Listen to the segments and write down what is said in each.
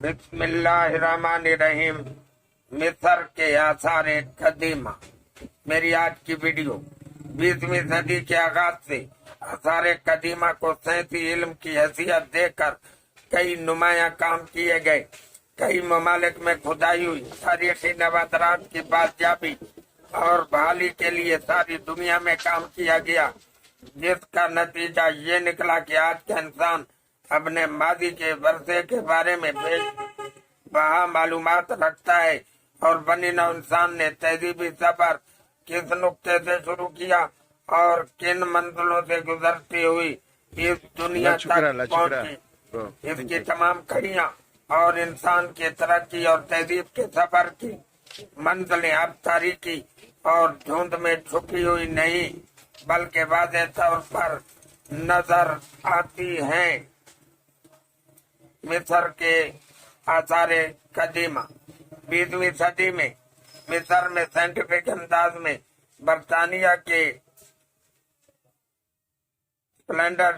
بسم اللہ الرحمن الرحیم۔ مصر کے آثار قدیمہ۔ میری آج کی ویڈیو 20ویں صدی کے آغاز سے آثار قدیمہ کو سائنسی علم کی حیثیت دے کر کئی نمایاں کام کیے گئے۔ کئی ممالک میں کھدائی ہوئی، تاریخی نوادرات کی بازیابی اور بحالی کے لیے ساری دنیا میں کام کیا گیا، جس کا نتیجہ یہ نکلا کہ آج کا انسان اپنے ماضی کے ورثے کے بارے میں بے بہا معلومات رکھتا ہے، اور بنی نوع انسان نے تہذیبی سفر کس نقطے سے شروع کیا اور کن منزلوں سے گزرتی ہوئی اس دنیا تک پہنچی، اس کی تمام کڑیاں اور انسان کی ترقی اور تہذیب کے سفر کی منزلیں اب تاریکی اور دھند میں چھپی ہوئی نہیں بلکہ واضح طور پر نظر آتی ہیں۔ مصر کے آثار قدیمہ۔ 20ویں صدی میں مصر میں سائنٹیفک انداز میں برطانیہ کے اسپلینڈر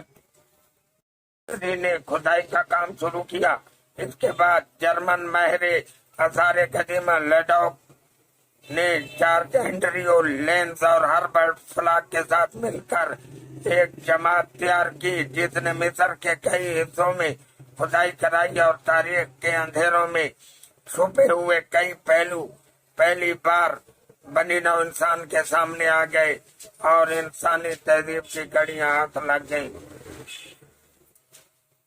نے کھدائی کا کام شروع کیا۔ اس کے بعد جرمن ماہر آثار قدیمہ لیڈاک نے جارج ہینڈری لینز اور ہربرٹ فلاک کے ساتھ مل کر ایک جماعت تیار کی، جس نے مصر کے کئی حصوں میں کھدائی کرائی اور تاریخ کے اندھیروں میں چھپے ہوئے کئی پہلو پہلی بار بنی نوع انسان کے سامنے آ گئے اور انسانی تہذیب کی کڑیاں ہاتھ لگ گئیں۔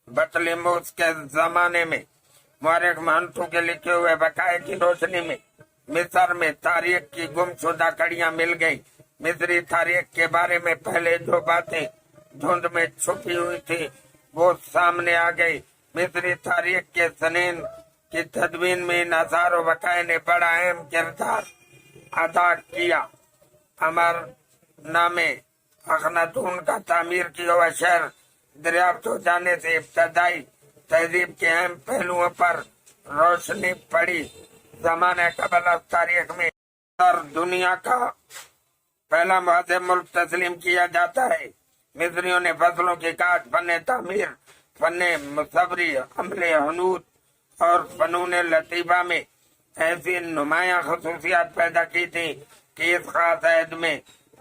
بطلیموس کے زمانے میں مورخ مہنتو کے لکھے ہوئے بقائے کی روشنی میں مصر میں تاریخ کی گم شدہ کڑیاں مل گئیں۔ مصری تاریخ کے بارے میں پہلے جو باتیں دھند میں چھپی ہوئی تھی وہ سامنے آ گئی۔ مصری تاریخ کے سنین کی تدوین میں ان آثار و بقائے نے بڑا اہم کردار ادا کیا۔ امر نامے اخناتون کا تعمیر کیا ہوا شہر دریافت ہو جانے سے ابتدائی تہذیب کے اہم پہلوؤں پر روشنی پڑی۔ زمانہ قبل از تاریخ میں مصر دنیا کا پہلا مہذب ملک تسلیم کیا جاتا ہے۔ مصریوں نے فصلوں کی کاشت، فن تعمیر، فن مصوری، عمل حنوط اور فنون لطیفہ میں ایسی نمایاں خصوصیات پیدا کی تھی کہ اس خاص عہد میں،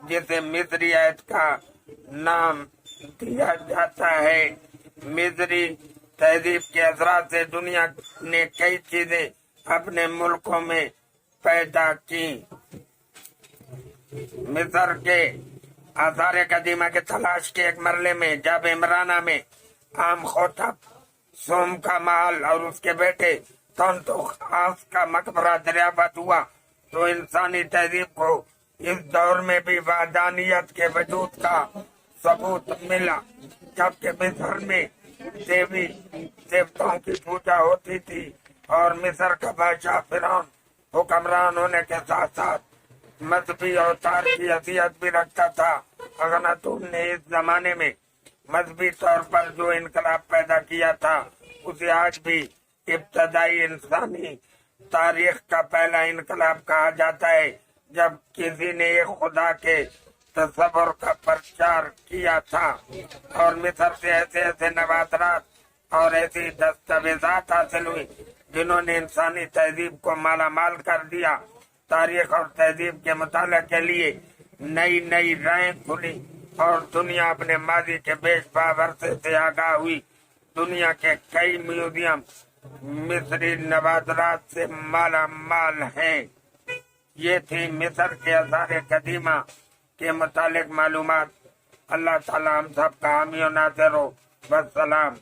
جسے مصری عہد کا نام دیا جاتا ہے، مصری تہذیب کے اثرات سے دنیا نے کئی چیزیں اپنے ملکوں میں پیدا کی۔ مصر کے آثار قدیمہ کے تلاش کے ایک مرحلے میں جب عمرانہ میں آمخوتپ سوم کا محل اور اس کے بیٹے تونتوخاس کا مقبرہ دریافت ہوا تو انسانی تہذیب کو اس دور میں بھی وحدانیت کے وجود کا ثبوت ملا۔ جبکہ مصر میں دیوی دیوتاؤں کی پوجا ہوتی تھی اور مصر کا بادشاہ فرعون حکمران ہونے کے ساتھ ساتھ مذہبی اوتار کی حیثیت بھی رکھتا تھا۔ اخناتون نے اس زمانے میں مذہبی طور پر جو انقلاب پیدا کیا تھا اسے آج بھی ابتدائی انسانی تاریخ کا پہلا انقلاب کہا جاتا ہے، جب کسی نے ایک خدا کے تصور کا پرچار کیا تھا، اور مصر سے ایسے نوادرات اور ایسی دستاویزات حاصل ہوئی جنہوں نے انسانی تہذیب کو مالا مال کر دیا۔ تاریخ اور تہذیب کے مطالعے کے لیے نئی راہیں کھلی اور دنیا اپنے ماضی کے بیش بہا ورثے سے آگاہ ہوئی۔ دنیا کے کئی میوزیم مصری نوادرات سے مالا مال ہیں۔ یہ تھی مصر کے آثار قدیمہ کے متعلق معلومات۔ اللہ تعالی ہم سب کا حامی و ناصر ہو۔ والسلام۔